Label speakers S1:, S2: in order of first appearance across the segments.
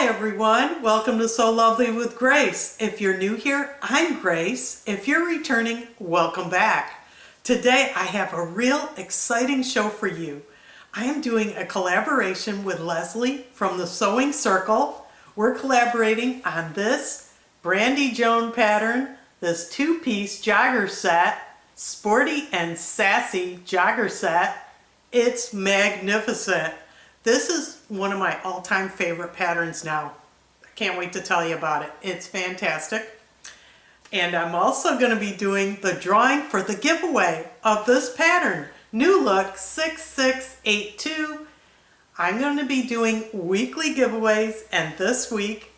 S1: Hi everyone, welcome to So Lovely with Grace. If you're new here, I'm Grace. If you're returning, welcome back. Today I have a real exciting show for you. I am doing a collaboration with Lesley from the Sewing Circle. We're collaborating on this Brandi Joan pattern, this two-piece jogger set, Sporty and Sassy jogger set. It's magnificent. This is one of my all-time favorite patterns now. I can't wait to tell you about it. It's fantastic. And I'm also going to be doing the drawing for the giveaway of this pattern. New Look 6682. I'm going to be doing weekly giveaways, and this week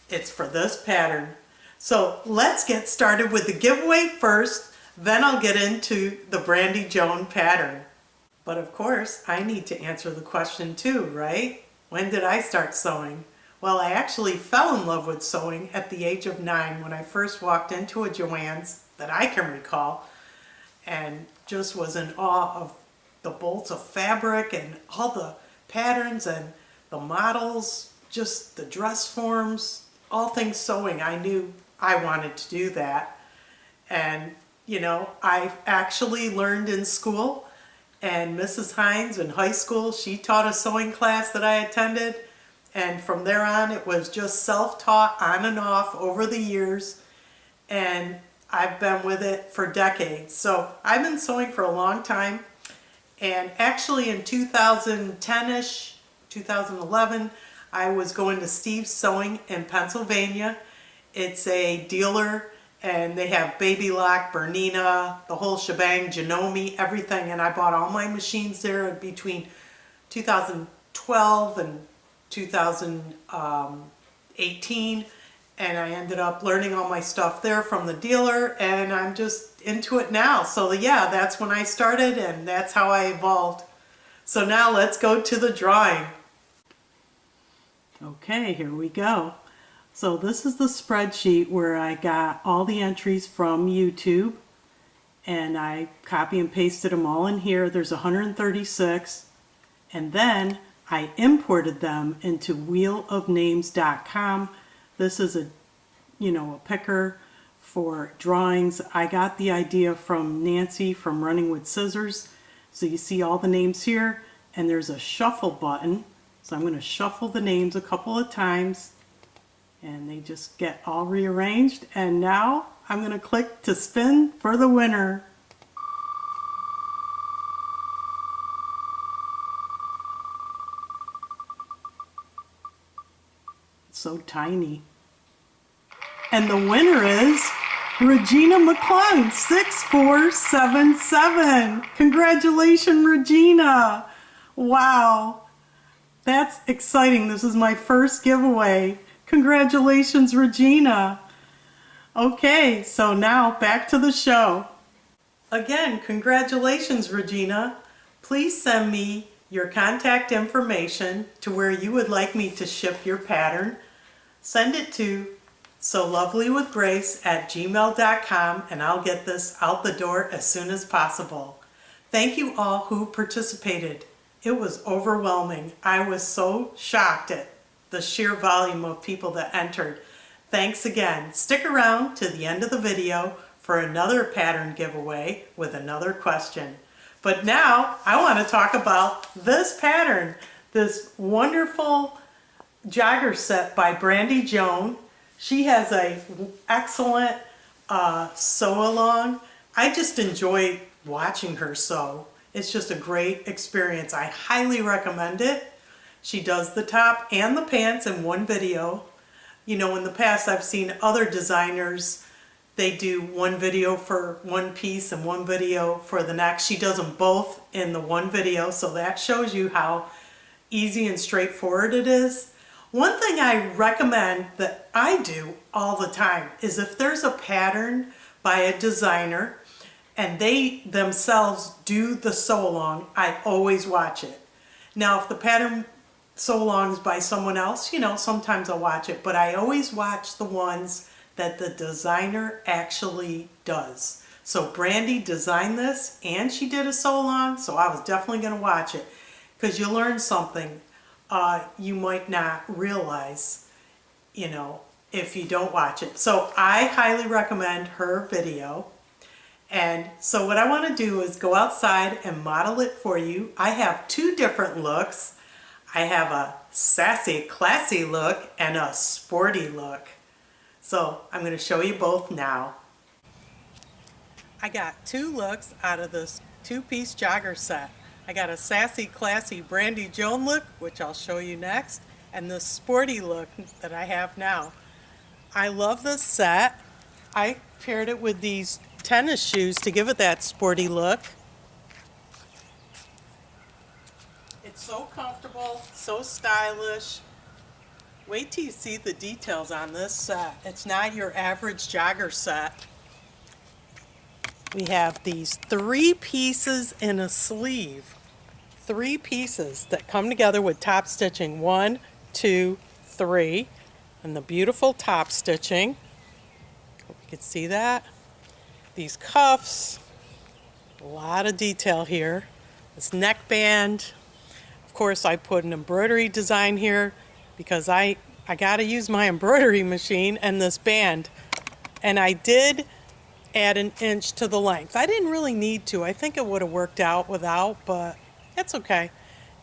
S1: it's for this pattern. So let's get started with the giveaway first, then I'll get into the Brandi Joan pattern. But of course, I need to answer the question too, right? When did I start sewing? Well, I actually fell in love with sewing at the age of 9 when I first walked into a Joann's that I can recall, and just was in awe of the bolts of fabric and all the patterns and the models, just the dress forms, all things sewing. I knew I wanted to do that. And you know, I actually learned in school, and Mrs. Hines in high school, she taught a sewing class that I attended, and from there on it was just self-taught on and off over the years, and I've been with it for decades. So I've been sewing for a long time, and actually in 2010-ish, 2011, I was going to Steve's Sewing in Pennsylvania. It's a dealer, and they have Baby Lock, Bernina, the whole shebang, Janome, everything. And I bought all my machines there between 2012 and 2018. And I ended up learning all my stuff there from the dealer, and I'm just into it now. So yeah, that's when I started, and that's how I evolved. So now let's go to the drawing. Okay, here we go. So this is the spreadsheet where I got all the entries from YouTube, and I copy and pasted them all in here. There's 136, and then I imported them into wheelofnames.com. This is a picker for drawings. I got the idea from Nancy from Running with Scissors. So you see all the names here, and there's a shuffle button. So I'm going to shuffle the names a couple of times, and they just get all rearranged. And now I'm going to click to spin for the winner. It's so tiny. And the winner is Regina McCall's 6477. Congratulations, Regina. Wow, that's exciting. This is my first giveaway. Congratulations, Regina. Okay, so now back to the show. Again, congratulations, Regina. Please send me your contact information to where you would like me to ship your pattern. Send it to solovellywithgrace@gmail.com, and I'll get this out the door as soon as possible. Thank you all who participated. It was overwhelming. I was so shocked at the sheer volume of people that entered. Thanks again. Stick around to the end of the video for another pattern giveaway with another question. But now I want to talk about this pattern, this wonderful jogger set by Brandi Joan. She has an excellent sew along. I just enjoy watching her sew. It's just a great experience. I highly recommend it. She does the top and the pants in one video. You know, in the past I've seen other designers, they do one video for one piece and one video for the next. She does them both in the one video, so that shows you how easy and straightforward it is. One thing I recommend that I do all the time is if there's a pattern by a designer and they themselves do the sew along, I always watch it. Now if the pattern sew alongs by someone else, you know, sometimes I'll watch it, but I always watch the ones that the designer actually does. So Brandi designed this and she did a sew along, so I was definitely going to watch it because you learn something. you might not realize, you know, if you don't watch it. So I highly recommend her video. And so what I want to do is go outside and model it for you. I have two different looks. I have a sassy, classy look and a sporty look. So I'm going to show you both now. I got two looks out of this two-piece jogger set. I got a sassy, classy Brandi Joan look, which I'll show you next, and the sporty look that I have now. I love this set. I paired it with these tennis shoes to give it that sporty look. It's so comfortable, so stylish. Wait till you see the details on this set. It's not your average jogger set. We have these 3 pieces in a sleeve. 3 pieces that come together with top stitching. 1, 2, 3. And the beautiful top stitching. Hope you can see that. These cuffs. A lot of detail here. This neckband. Of course, I put an embroidery design here because I got to use my embroidery machine and this band. And I did add 1 inch to the length. I didn't really need to. I think it would have worked out without, but that's okay.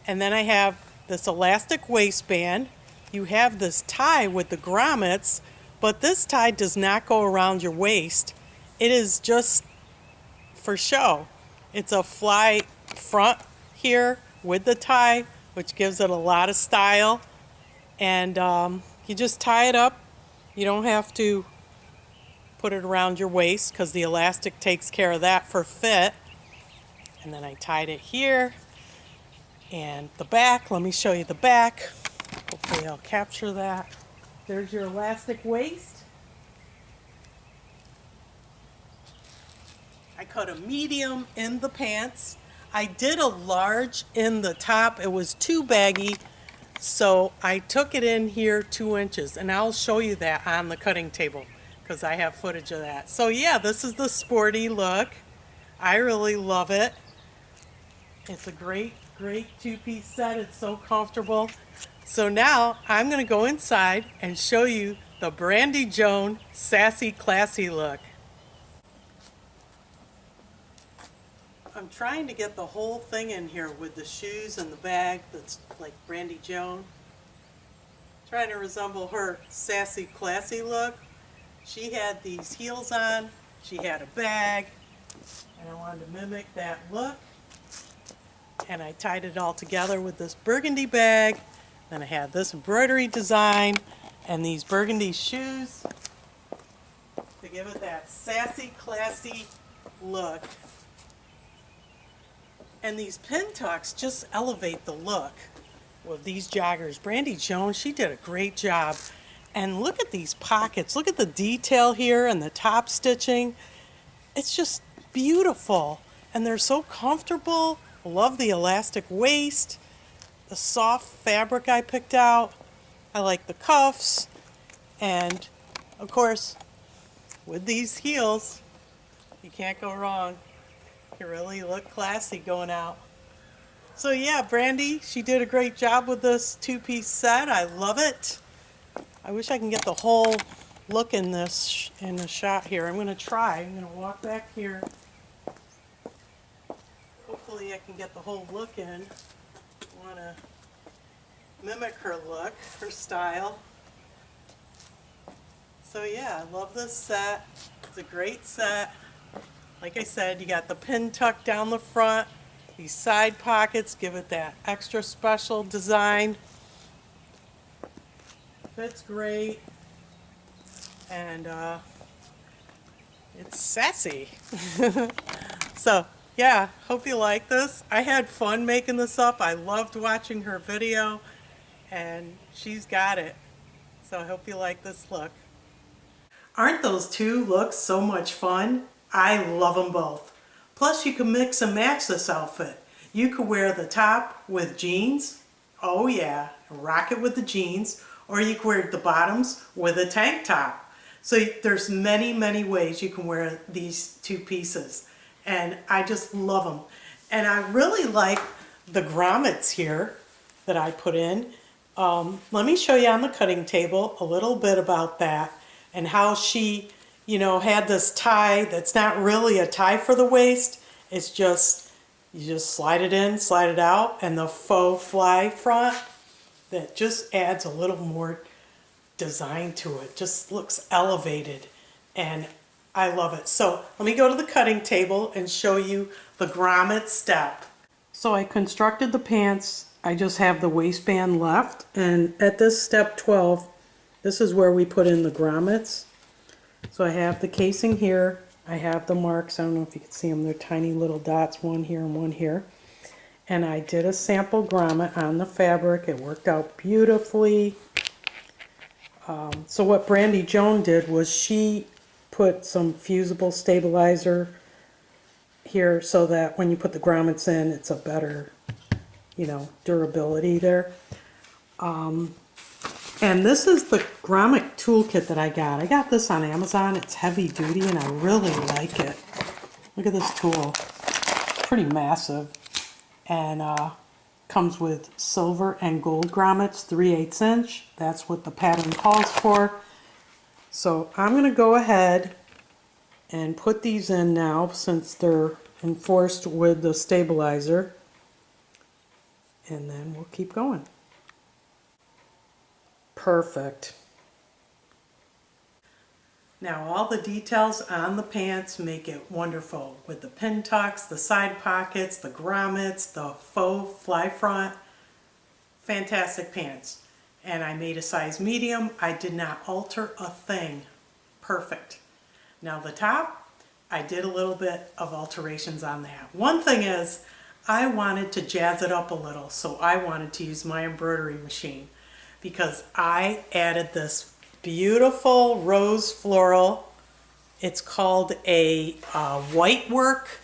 S1: And then I have this elastic waistband. You have this tie with the grommets, but this tie does not go around your waist. It is just for show. It's a fly front here with the tie, which gives it a lot of style. And you just tie it up. You don't have to put it around your waist because the elastic takes care of that for fit. And then I tied it here. And the back, let me show you the back. Hopefully I'll capture that. There's your elastic waist. I cut a medium in the pants. I did a large in the top. It was too baggy, so I took it in here 2 inches, and I'll show you that on the cutting table because I have footage of that. So yeah, this is the sporty look. I really love it. It's a great two-piece set. It's so comfortable. So now I'm going to go inside and show you the Brandi Joan sassy, classy look. I'm trying to get the whole thing in here with the shoes and the bag that's like Brandi Joan. Trying to resemble her sassy, classy look. She had these heels on, she had a bag, and I wanted to mimic that look. And I tied it all together with this burgundy bag. Then I had this embroidery design and these burgundy shoes to give it that sassy, classy look. And these pin tucks just elevate the look with these joggers. Brandi Joan, she did a great job. And look at these pockets. Look at the detail here and the top stitching. It's just beautiful. And they're so comfortable. I love the elastic waist, the soft fabric I picked out. I like the cuffs. And of course, with these heels, you can't go wrong. You really look classy going out. So yeah, Brandi, she did a great job with this two-piece set. I love it. I wish I can get the whole look in this in the shot here. I'm going to try. I'm going to walk back here. Hopefully I can get the whole look in. I want to mimic her look, her style. So yeah, I love this set. It's a great set. Like I said, you got the pin tuck down the front. These side pockets give it that extra special design. Fits great. And it's sassy. So yeah, hope you like this. I had fun making this up. I loved watching her video, and she's got it. So I hope you like this look. Aren't those two looks so much fun? I love them both. Plus you can mix and match this outfit. You could wear the top with jeans. Oh yeah, rock it with the jeans. Or you could wear the bottoms with a tank top. So there's many, many ways you can wear these two pieces. And I just love them. And I really like the grommets here. that I put in. Let me show you on the cutting table a little bit about that and how she, had this tie that's not really a tie for the waist. It's just, you just slide it in, slide it out, and the faux fly front that just adds a little more design to it. Just looks elevated, and I love it. So let me go to the cutting table and show you the grommet step. So I constructed the pants. I just have the waistband left, and at this step 12, this is where we put in the grommets. So I have the casing here. I have the marks. I don't know if you can see them. They're tiny little dots, one here and one here. And I did a sample grommet on the fabric. It worked out beautifully. So what Brandi Joan did was she put some fusible stabilizer here so that when you put the grommets in, it's a better, durability there. And this is the grommet toolkit that I got. I got this on Amazon. It's heavy duty and I really like it. Look at this tool. It's pretty massive. And comes with silver and gold grommets, 3/8 inch. That's what the pattern calls for. So I'm going to go ahead and put these in now since they're enforced with the stabilizer. And then we'll keep going. Perfect. Now all the details on the pants make it wonderful with the pin tucks, the side pockets, the grommets, the faux fly front. Fantastic pants. And I made a size medium. I did not alter a thing. Perfect. Now the top, I did a little bit of alterations on that. One thing is I wanted to jazz it up a little, so I wanted to use my embroidery machine because I added this beautiful rose floral. It's called a white work.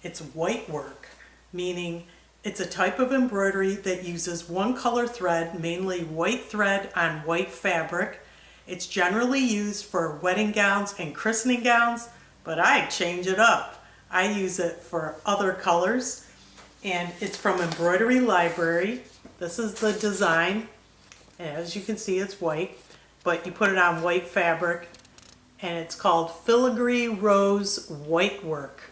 S1: It's white work, meaning it's a type of embroidery that uses one color thread, mainly white thread on white fabric. It's generally used for wedding gowns and christening gowns, but I change it up. I use it for other colors, and it's from Embroidery Library. This is the design. As you can see, it's white, but you put it on white fabric, and it's called Filigree Rose White Work.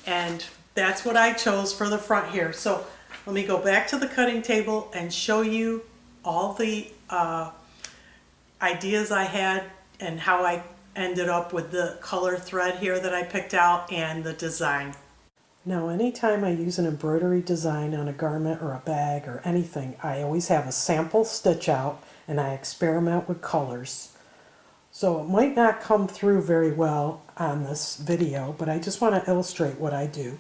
S1: And that's what I chose for the front here. So let me go back to the cutting table and show you all the ideas I had and how I ended up with the color thread here that I picked out and the design. Now anytime I use an embroidery design on a garment or a bag or anything, I always have a sample stitch out and I experiment with colors. So it might not come through very well on this video, but I just want to illustrate what I do.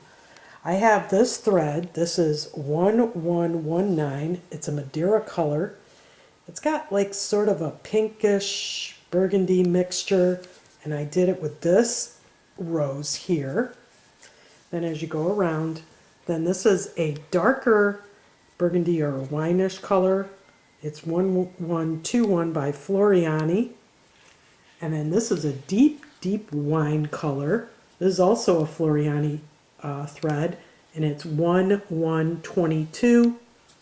S1: I have this thread. This is 1119. It's a Madeira color. It's got like sort of a pinkish burgundy mixture, and I did it with this rose here. Then as you go around, then this is a darker burgundy or a wineish color. It's 1121 by Floriani. And then this is a deep, deep wine color. This is also a Floriani thread, and it's 1122.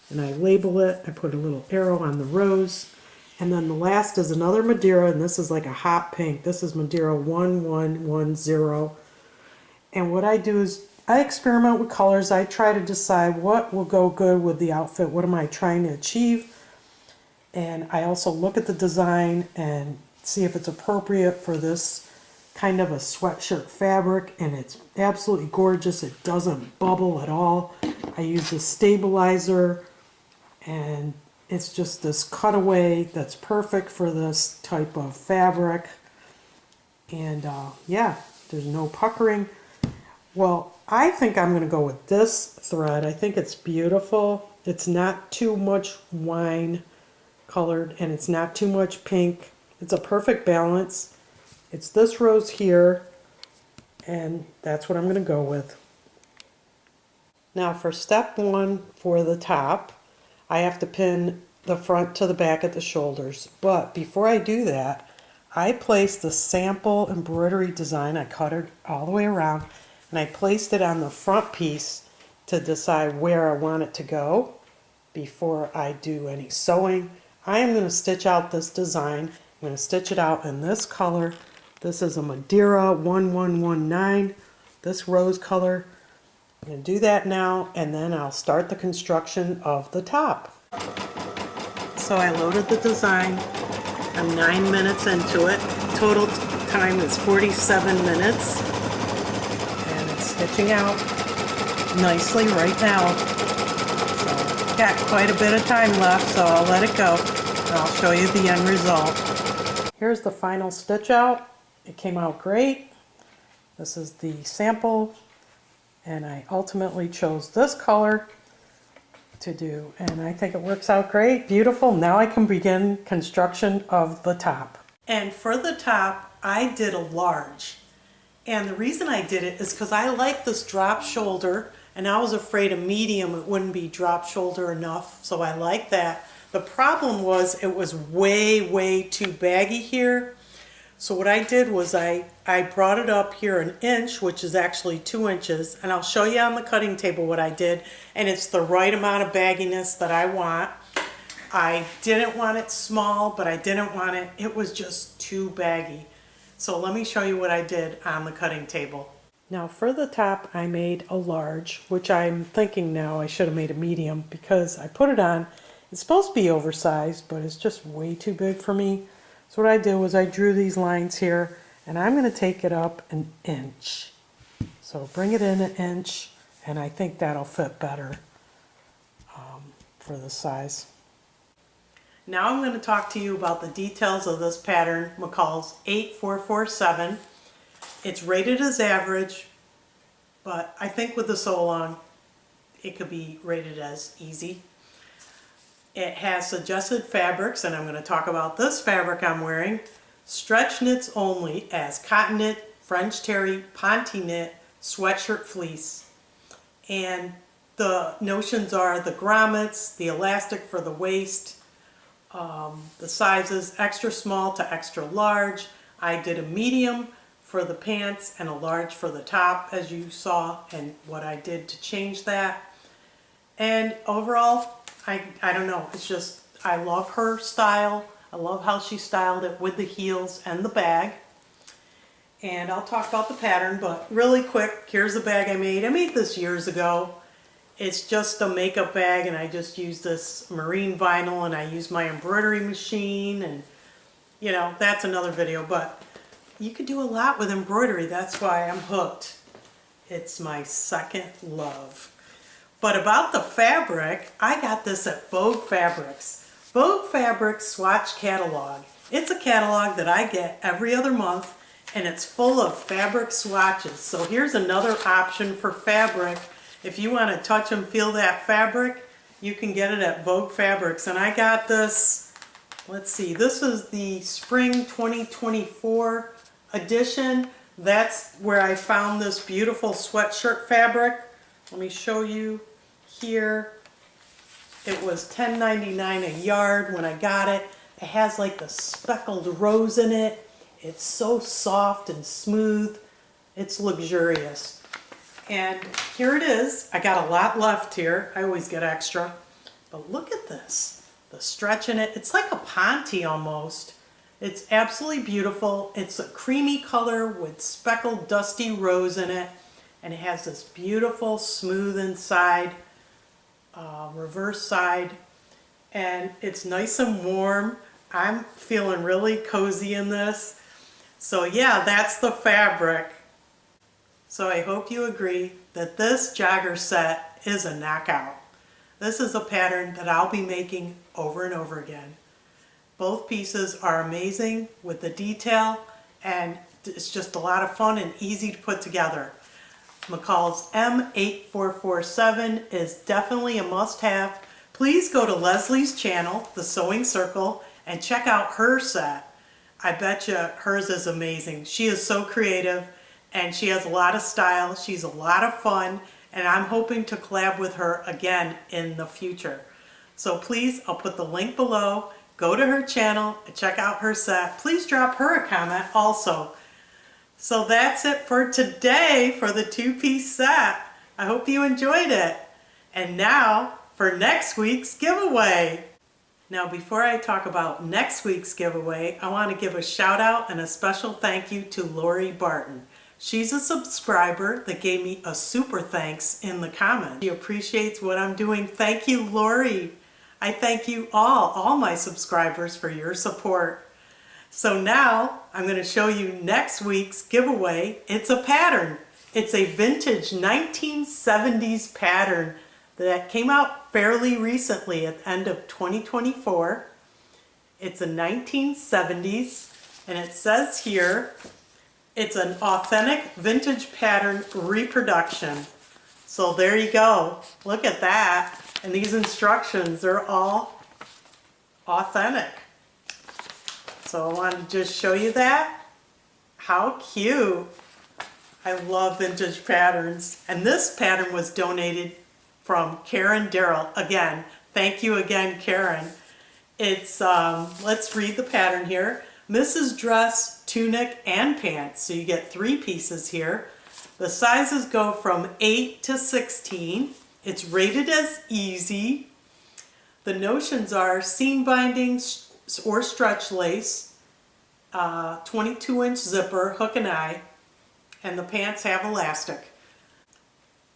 S1: And I label it. I put a little arrow on the rose. And then the last is another Madeira, and this is like a hot pink. This is Madeira 1110. And what I do is I experiment with colors. I try to decide what will go good with the outfit. What am I trying to achieve? And I also look at the design and see if it's appropriate for this kind of a sweatshirt fabric. And it's absolutely gorgeous. It doesn't bubble at all. I use a stabilizer, and it's just this cutaway that's perfect for this type of fabric. And yeah, there's no puckering. Well, I think I'm going to go with this thread. I think it's beautiful. It's not too much wine colored, and it's not too much pink. It's a perfect balance. It's this rose here, and that's what I'm going to go with. Now for step 1 for the top, I have to pin the front to the back at the shoulders. But before I do that, I placed the sample embroidery design. I cut it all the way around, and I placed it on the front piece to decide where I want it to go, before I do any sewing. I am going to stitch out this design. I'm going to stitch it out in this color. This is a Madeira 1119, this rose color. I'm going to do that now, and then I'll start the construction of the top. So I loaded the design. I'm 9 minutes into it. Total time is 47 minutes. And it's stitching out nicely right now. So got quite a bit of time left, so I'll let it go. And I'll show you the end result. Here's the final stitch out. It came out great. This is the sample. And I ultimately chose this color to do, and I think it works out great. Beautiful. Now I can begin construction of the top. And for the top, I did a large. And the reason I did it is because I like this drop shoulder, and I was afraid a medium it wouldn't be drop shoulder enough, so I like that. The problem was it was way too baggy here. So what I did was I brought it up here an inch, which is actually 2 inches, and I'll show you on the cutting table what I did, and it's the right amount of bagginess that I want. I didn't want it small, but I didn't want it, it was just too baggy. So let me show you what I did on the cutting table. Now for the top, I made a large, which I'm thinking now I should have made a medium because I put it on. It's supposed to be oversized, but it's just way too big for me. So what I did was I drew these lines here, and I'm going to take it up an inch. So bring it in an inch, and I think that'll fit better for the size. Now I'm going to talk to you about the details of this pattern, McCall's 8447. It's rated as average, but I think with the sew along, it could be rated as easy. It has suggested fabrics, and I'm going to talk about this fabric I'm wearing. Stretch knits only as cotton knit, French terry, ponte knit, sweatshirt fleece. And the notions are the grommets, the elastic for the waist, the sizes extra small to extra large. I did a medium for the pants and a large for the top, as you saw, and what I did to change that. And overall, I don't know, it's just, I love her style. I love how she styled it with the heels and the bag. And I'll talk about the pattern, but really quick, here's the bag I made. I made this years ago. It's just a makeup bag, and I just use this marine vinyl, and I use my embroidery machine, and you know, that's another video, but you could do a lot with embroidery. That's why I'm hooked. It's my second love. But about the fabric, I got this at Vogue Fabrics. Vogue Fabrics Swatch Catalog. It's a catalog that I get every other month, and it's full of fabric swatches. So here's another option for fabric. If you want to touch and feel that fabric, you can get it at Vogue Fabrics. And I got this, let's see, this is the Spring 2024 edition. That's where I found this beautiful sweatshirt fabric. Let me show you here. It was $10.99 a yard when I got it. It has like the speckled rose in it. It's so soft and smooth. It's luxurious. And here it is. I got a lot left here. I always get extra. But look at this. The stretch in it. It's like a ponte almost. It's absolutely beautiful. It's a creamy color with speckled dusty rose in it. And it has this beautiful smooth inside, reverse side. And it's nice and warm. I'm feeling really cozy in this. So yeah, that's the fabric. So I hope you agree that this jogger set is a knockout. This is a pattern that I'll be making over and over again. Both pieces are amazing with the detail, and it's just a lot of fun and easy to put together. McCall's M8447 is definitely a must-have. Please go to Lesley's channel, The Sewing Circle, and check out her set. I bet you hers is amazing. She is so creative, and she has a lot of style. She's a lot of fun, and I'm hoping to collab with her again in the future. So please, I'll put the link below. Go to her channel and check out her set. Please drop her a comment also. So that's it for today for the two-piece set. I hope you enjoyed it. And now for next week's giveaway. Now, before I talk about next week's giveaway, I want to give a shout out and a special thank you to Lori Barton. She's a subscriber that gave me a super thanks in the comments. She appreciates what I'm doing. Thank you, Lori. I thank you all my subscribers for your support. So now I'm going to show you next week's giveaway. It's a pattern. It's a vintage 1970s pattern that came out fairly recently at the end of 2024. It's a 1970s, and it says here it's an authentic vintage pattern reproduction. So there you go. Look at that. And these instructions are all authentic. So I wanted to just show you that. How cute. I love vintage patterns. And this pattern was donated from Karen Darrell. Again, thank you again, Karen. It's, let's read the pattern here. Mrs. Dress, tunic, and pants. So you get 3 pieces here. The sizes go from 8 to 16. It's rated as easy. The notions are seam bindings or stretch lace, 22-inch zipper, hook and eye, and the pants have elastic.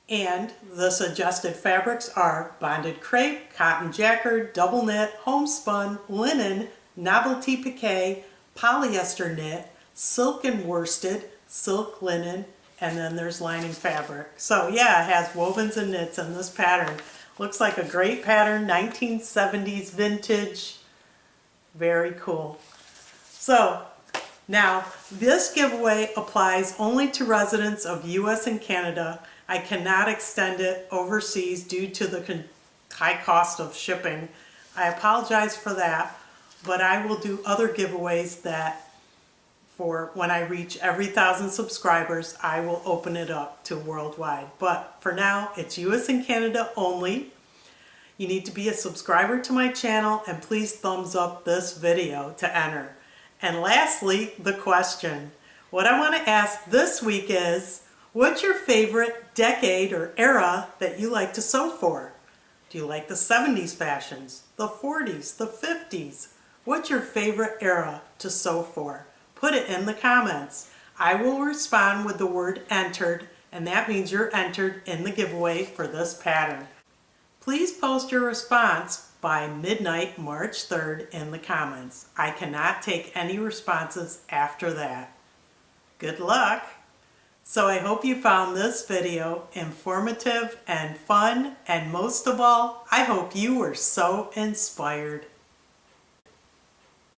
S1: And the suggested fabrics are bonded crepe, cotton jacquard, double knit, homespun, linen, novelty piqué, polyester knit, silk and worsted, silk linen, and then there's lining fabric. So yeah, it has wovens and knits in this pattern. Looks like a great pattern, 1970s vintage. Very cool. So now this giveaway applies only to residents of US and Canada. I cannot extend it overseas due to the high cost of shipping. I apologize for that, but I will do other giveaways that for when I reach every 1,000 subscribers, I will open it up to worldwide. But for now, it's US and Canada only. You need to be a subscriber to my channel, and please thumbs up this video to enter. And lastly, the question. What I want to ask this week is, what's your favorite decade or era that you like to sew for? Do you like the 70s fashions, the 40s, the 50s? What's your favorite era to sew for? Put it in the comments. I will respond with the word entered, and that means you're entered in the giveaway for this pattern. Please post your response by midnight, March 3rd in the comments. I cannot take any responses after that. Good luck! So I hope you found this video informative and fun, and most of all, I hope you were so inspired.